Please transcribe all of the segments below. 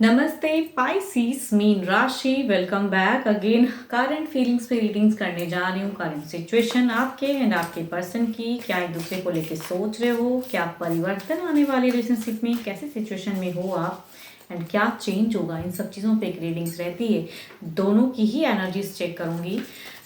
नमस्ते पाइसीस मीन राशि, welcome back again. Current feelings पे रीडिंग्स करने जा रही हूँ। करंट सिचुएशन आपके एंड आपके पर्सन की, क्या एक दूसरे को लेके सोच रहे हो, क्या परिवर्तन आने वाले रिलेशनशिप में, कैसे सिचुएशन में हो आप एंड क्या चेंज होगा, इन सब चीज़ों पे एक रीडिंग्स रहती है। दोनों की ही एनर्जीज चेक करूँगी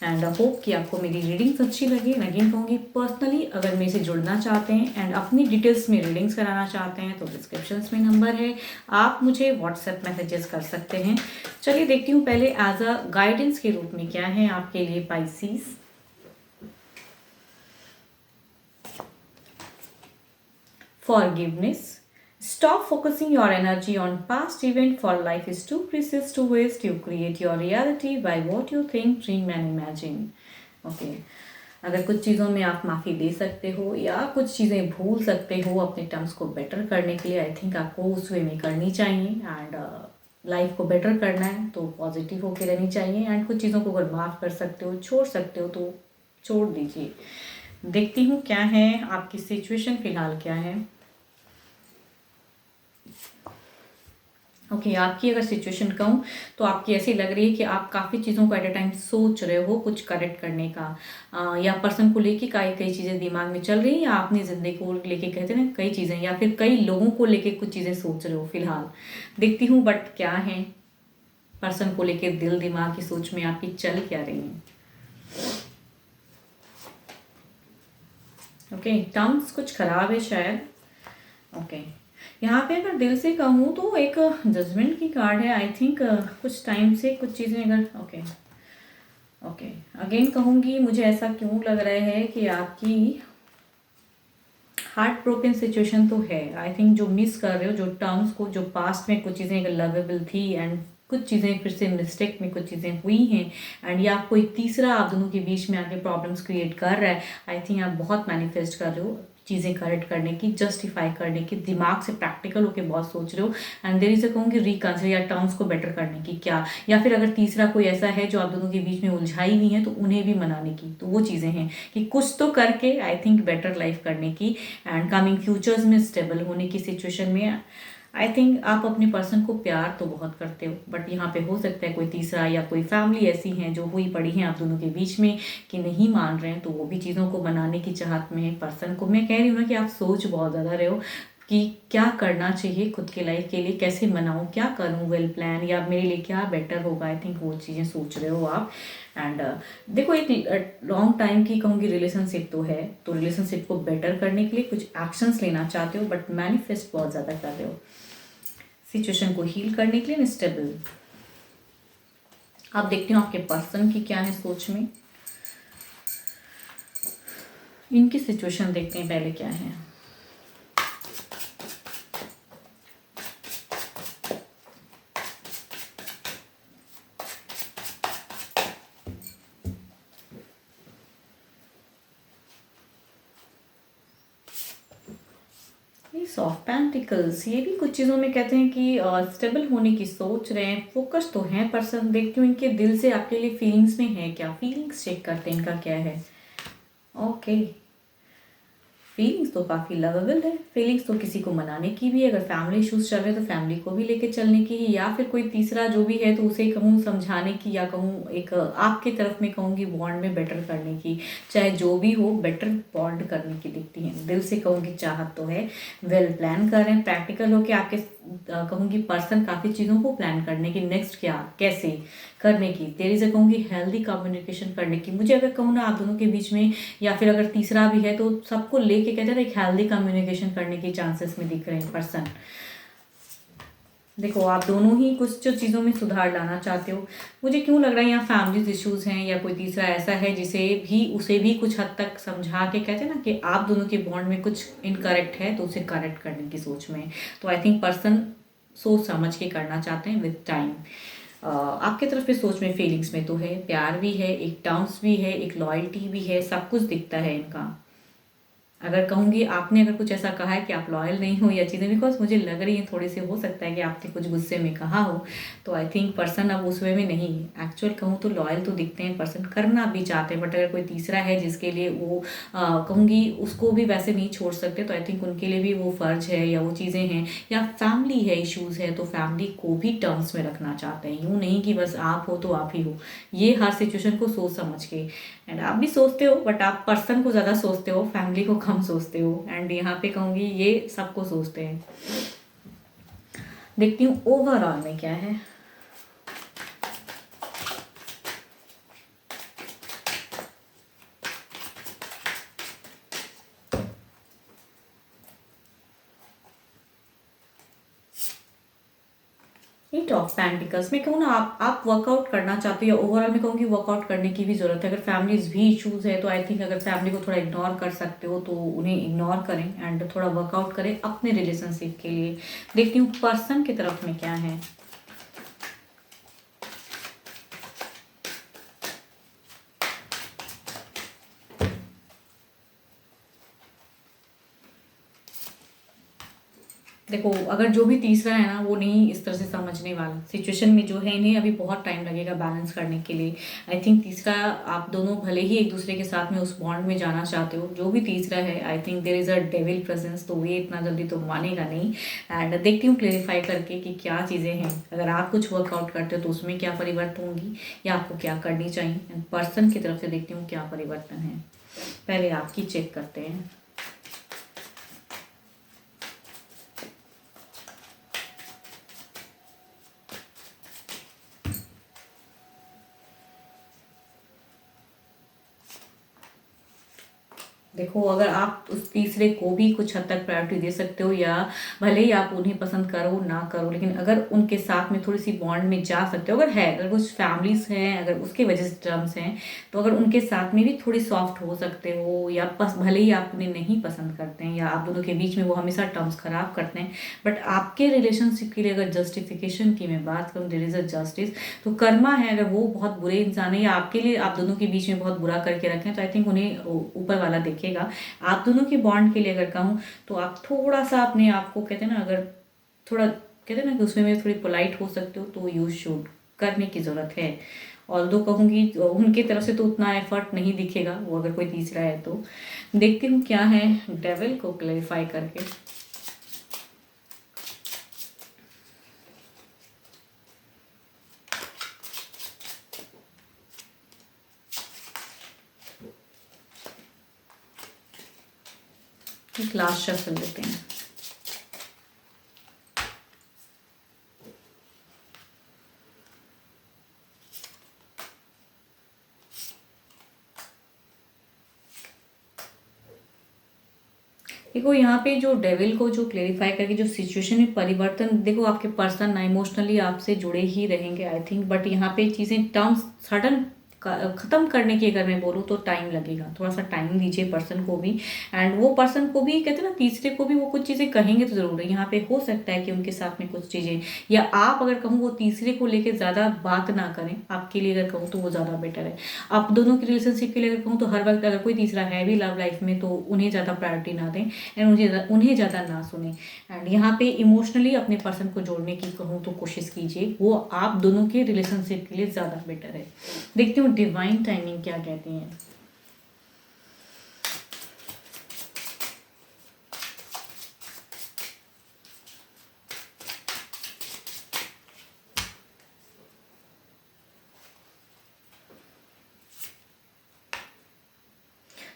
एंड होप कि आपको मेरी रीडिंग्स अच्छी लगी। अगेन कहूँगी, पर्सनली अगर मेरे से जुड़ना चाहते हैं एंड अपनी डिटेल्स में रीडिंग्स कराना चाहते हैं तो डिस्क्रिप्शन में नंबर है, आप मुझे व्हाट्सएप मैसेजेस कर सकते हैं। चलिए देखती हूँ पहले एज अ गाइडेंस के रूप में क्या है आपके लिए पाइसीस। Forgiveness. Stop focusing your energy on past event, for life is too precious to waste. You create your reality by what you think, dream and imagine. Okay. अगर कुछ चीज़ों में आप माफ़ी दे सकते हो या कुछ चीज़ें भूल सकते हो अपने टर्म्स को बेटर करने के लिए, आई थिंक आपको उस वे में करनी चाहिए एंड लाइफ को बेटर करना है तो पॉजिटिव होकर रहनी चाहिए एंड कुछ चीज़ों को अगर माफ़ कर सकते हो, छोड़ सकते हो तो छोड़ दीजिए। देखती हूँ क्या है आपकी सिचुएशन फ़िलहाल क्या है। ओके आपकी अगर सिचुएशन कहूँ तो आपकी ऐसी लग रही है कि आप काफ़ी चीज़ों को एट अ टाइम सोच रहे हो कुछ करेक्ट करने का, या पर्सन को लेके कई कई चीज़ें दिमाग में चल रही हैं, या अपनी ज़िंदगी को लेके कहते हैं ना कई चीज़ें, या फिर कई लोगों को लेके कुछ चीज़ें सोच रहे हो फिलहाल। देखती हूँ बट क्या है पर्सन को लेके दिल दिमाग की सोच में आपकी चल क्या रही है। ओके टर्म्स कुछ खराब है शायद। ओके यहाँ पे अगर दिल से कहूँ तो एक जजमेंट की कार्ड है। आई थिंक कुछ टाइम से कुछ चीज़ें अगर ओके अगेन कहूँगी, मुझे ऐसा क्यों लग रहा है कि आपकी हार्ट ब्रोकन सिचुएशन तो है। आई थिंक जो मिस कर रहे हो, जो टर्म्स को, जो पास्ट में कुछ चीज़ें लवेबल थी एंड कुछ चीज़ें फिर से मिस्टेक में कुछ चीज़ें हुई हैं एंड या कोई तीसरा आप दोनों के बीच में आके प्रॉब्लम्स क्रिएट कर रहा है। आई थिंक आप बहुत मैनिफेस्ट कर रहे हो चीज़ें करेक्ट करने की, जस्टिफाई करने की, दिमाग से प्रैक्टिकल होकर बहुत सोच रहे हो एंड देयर इज अ कहूँगी रिकन्सिल या टर्म्स को बेटर करने की क्या, या फिर अगर तीसरा कोई ऐसा है जो आप दोनों के बीच में उलझाई हुई है तो उन्हें भी मनाने की, तो वो चीज़ें हैं कि कुछ तो करके आई थिंक बेटर लाइफ करने की एंड कमिंग फ्यूचर्स में स्टेबल होने की सिचुएशन में। आई थिंक आप अपने पर्सन को प्यार तो बहुत करते हो बट यहाँ पे हो सकता है कोई तीसरा या कोई फैमिली ऐसी है जो हुई पड़ी है आप दोनों के बीच में कि नहीं मान रहे हैं, तो वो भी चीज़ों को बनाने की चाहत में है पर्सन को। मैं कह रही हूँ ना कि आप सोच बहुत ज़्यादा रहे हो कि क्या करना चाहिए खुद के लाइफ के लिए, कैसे मनाऊँ, क्या करूँ, वेल प्लान, या मेरे लिए क्या बेटर होगा। आई थिंक वो चीज़ें सोच रहे हो आप एंड देखो एक लॉन्ग टाइम की कहूँगी रिलेशनशिप तो है, तो रिलेशनशिप को बेटर करने के लिए कुछ एक्शंस लेना चाहते हो बट मैनिफेस्ट बहुत ज़्यादा कर रहे हो सिचुएशन को हील करने के लिए स्टेबल। आप देखते हो आपके पर्सन की क्या है सोच में, इनकी सिचुएशन देखते हैं पहले क्या है। ऑफ पेंटिकल्स, ये भी कुछ चीज़ों में कहते हैं कि स्टेबल होने की सोच रहे हैं, फोकस तो हैं पर्सन। देखती हूँ इनके दिल से आपके लिए फीलिंग्स में है क्या, फीलिंग्स चेक करते हैं इनका क्या है। ओके फीलिंग्स तो काफ़ी लवेबल है, फीलिंग्स तो किसी को मनाने की भी है, अगर फैमिली इशूज़ चल रहे हैं तो फैमिली को भी लेके चलने की ही, या फिर कोई तीसरा जो भी है तो उसे कहूँ समझाने की, या कहूँ एक आपकी तरफ में कहूँगी बॉन्ड में बेटर करने की, चाहे जो भी हो बेटर बॉन्ड करने की दिखती है। दिल से कहूँगी चाहत तो है, वेल प्लान कर रहे हैं, प्रैक्टिकल होके आपके कहूँगी पर्सन काफ़ी चीज़ों को प्लान करने की, नेक्स्ट क्या कैसे करने की, तेरी से कहूँगी हेल्दी कम्युनिकेशन करने की। मुझे अगर कहूँ ना आप दोनों के बीच में या फिर अगर तीसरा भी है तो सबको लेके कहते हैं एक हेल्दी कम्युनिकेशन करने के चांसेस में दिख रहे हैं पर्सन। देखो आप दोनों ही कुछ जो चीज़ों में सुधार लाना चाहते हो। मुझे क्यों लग रहा है यहाँ फैमिली इश्यूज़ हैं या कोई तीसरा ऐसा है जिसे भी उसे भी कुछ हद तक समझा के कहते हैं ना कि आप दोनों के बॉन्ड में कुछ इनकरेक्ट है तो उसे करेक्ट करने की सोच में। तो आई थिंक पर्सन सोच समझ के करना चाहते हैं विद टाइम। आपके तरफ पे सोच में फीलिंग्स में तो है, प्यार भी है, एक टर्म्स भी है, एक लॉयल्टी भी है, सब कुछ दिखता है इनका। अगर कहूँगी आपने अगर कुछ ऐसा कहा है कि आप लॉयल नहीं हो या चीज़ें, बिकॉज मुझे लग रही है थोड़ी सी, हो सकता है कि आपने कुछ गुस्से में कहा हो, तो आई थिंक पर्सन अब उस वे में नहीं है। एक्चुअल कहूँ तो लॉयल तो दिखते हैं पर्सन, करना भी चाहते हैं, बट अगर कोई तीसरा है जिसके लिए वो कहूँगी उसको भी वैसे नहीं छोड़ सकते, तो आई थिंक उनके लिए भी वो फ़र्ज है या वो चीज़ें हैं, या फैमिली है, इश्यूज़ है, तो फैमिली को भी टर्म्स में रखना चाहते हैं। यूँ नहीं कि बस आप हो तो आप ही हो, ये हर सिचुएशन को सोच समझ के। एंड आप भी सोचते हो, बट आप पर्सन को ज़्यादा सोचते हो, फैमिली को कम सोचते हो। एंड यहाँ पे कहूँगी ये सबको सोचते हैं। देखती हूँ ओवरऑल में क्या है। एट ऑफ पेंटिकल्स में कहूँ ना, आप वर्कआउट करना चाहते हो, या ओवरऑल में कहूँ कि वर्कआउट करने की भी ज़रूरत है। अगर फैमिलीज भी इश्यूज है तो आई थिंक अगर फैमिली को थोड़ा इग्नोर कर सकते हो तो उन्हें इग्नोर करें एंड थोड़ा वर्कआउट करें अपने रिलेशनशिप के लिए। देखती हूँ पर्सन की तरफ में क्या है। देखो, अगर जो भी तीसरा है ना वो नहीं इस तरह से समझने वाला सिचुएशन में जो है, इन्हें अभी बहुत टाइम लगेगा बैलेंस करने के लिए। आई थिंक तीसरा, आप दोनों भले ही एक दूसरे के साथ में उस बॉन्ड में जाना चाहते हो, जो भी तीसरा है I think there is a devil presence, तो ये इतना जल्दी तो मानेगा नहीं। एंड देखती हूँ क्लेरिफाई करके कि क्या चीज़ें हैं, अगर आप कुछ वर्कआउट करते हो तो उसमें क्या परिवर्तन होंगी या आपको क्या करनी चाहिए। एंड पर्सन की तरफ से देखती हूँ क्या परिवर्तन है। पहले आपकी चेक करते हैं। देखो, अगर आप उस तीसरे को भी कुछ हद तक प्रायोरिटी दे सकते हो, या भले ही आप उन्हें पसंद करो ना करो, लेकिन अगर उनके साथ में थोड़ी सी बॉन्ड में जा सकते हो, अगर है, अगर कुछ फैमिलीज हैं, अगर उसके वजह से टर्म्स हैं, तो अगर उनके साथ में भी थोड़ी सॉफ्ट हो सकते हो, या भले ही आप उन्हें नहीं पसंद करते हैं या आप दोनों के बीच में वो हमेशा टर्म्स खराब करते हैं, बट आपके रिलेशनशिप के लिए अगर जस्टिफिकेशन की मैं बात करूँ, देयर इज अ जस्टिस, तो कर्मा है, अगर वो बहुत बुरे इंसान है या आपके लिए आप दोनों के बीच में बहुत बुरा करके रखें, तो आई थिंक उन्हें ऊपर वाला देखेगा। आप दोनों के बॉन्ड के लिए अगर कहूँ तो आप थोड़ा सा अपने आप को, कहते हैं ना, अगर थोड़ा कहते हैं ना कि उसमें में थोड़ी पोलाइट हो सकते हो, तो यूज शुड करने की ज़रूरत है। और दो कहूँगी उनकी तरफ से तो उतना एफर्ट नहीं दिखेगा, वो अगर कोई तीसरा है तो। देखती हूँ क्या है डेविल को क्लैरिफाई करके। एक लास्ट शफ्ल देते हैं। देखो, यहाँ पे जो डेविल को जो क्लेरिफाई करके जो सिचुएशन में परिवर्तन, देखो आपके पर्सन ना इमोशनली आपसे जुड़े ही रहेंगे आई थिंक, बट यहाँ पे चीज़ें टर्म्स सडन ख़त्म करने की अगर मैं बोलूँ तो टाइम लगेगा, थोड़ा सा टाइम दीजिए पर्सन को भी। एंड वो पर्सन को भी, कहते हैं ना, तीसरे को भी वो कुछ चीज़ें कहेंगे तो ज़रूर है। यहाँ पे हो सकता है कि उनके साथ में कुछ चीज़ें, या आप अगर कहूँ वो तीसरे को लेके ज़्यादा बात ना करें, आपके लिए अगर कहूँ तो वो ज़्यादा बेटर है। आप दोनों की रिलेशनशिप के लिए अगर कहूँ तो हर वक्त अगर कोई तीसरा है भी लव लाइफ में तो उन्हें ज़्यादा प्रायोरिटी ना दें एंड उन्हें ज़्यादा ना सुने। एंड यहाँ पे इमोशनली अपने पर्सन को जोड़ने की कहूँ तो कोशिश कीजिए, वो आप दोनों के रिलेशनशिप के लिए ज़्यादा बेटर है। देखती हूँ डिवाइन टाइमिंग क्या कहती हैं।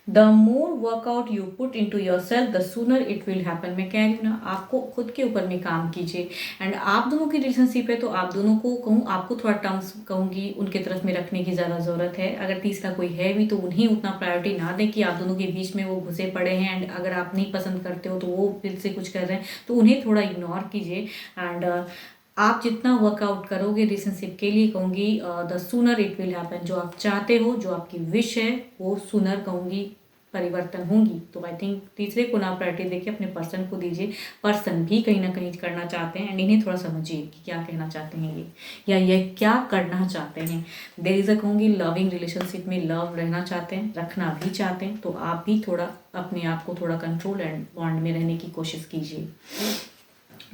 The more workout you put into yourself the sooner it will happen. मैं कह रही हूँ ना, आपको खुद के ऊपर में काम कीजिए। एंड आप दोनों की रिलेशनशिप है तो आप दोनों को कहूँ, आपको थोड़ा टर्म्स कहूँगी उनके तरफ में रखने की ज़्यादा ज़रूरत है। अगर तीसरा कोई है भी तो उन्हें उतना प्रायोरिटी ना दें कि आप दोनों के बीच में वो घुसे पड़े हैं, एंड अगर आप नहीं पसंद करते हो तो वो फिर से कुछ कर रहे हैं, तो उन्हें थोड़ा इग्नोर कीजिए। एंड आप जितना वर्कआउट करोगे रिलेशनशिप के लिए, कहूँगी the sooner it will happen. जो आप चाहते हो, जो आपकी विश है, वो सूनर कहूँगी परिवर्तन होंगी। तो आई थिंक तीसरे को ना प्रायोरिटी देके अपने पर्सन को दीजिए। पर्सन भी कहीं ना कहीं करना चाहते हैं, एंड इन्हें थोड़ा समझिए कि क्या कहना चाहते हैं ये, या ये क्या करना चाहते हैं। देयर इज़ अ कहूँगी लविंग रिलेशनशिप में लव रहना चाहते हैं, रखना भी चाहते हैं, तो आप भी थोड़ा अपने आप को थोड़ा कंट्रोल एंड बॉन्ड में रहने की कोशिश कीजिए।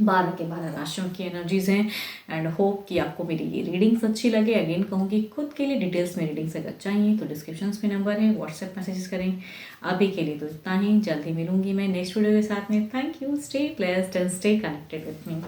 12 के 12 राशियों की एनर्जीज हैं, एंड होप कि आपको मेरी ये रीडिंग्स अच्छी लगे। अगेन कहूँगी खुद के लिए डिटेल्स में रीडिंग्स अगर चाहिए तो डिस्क्रिप्शन में नंबर है, व्हाट्सएप मैसेजेस करें। अभी के लिए तो इतना ही, जल्दी मिलूंगी मैं नेक्स्ट वीडियो के साथ में। Thank you, stay blessed and stay connected with me.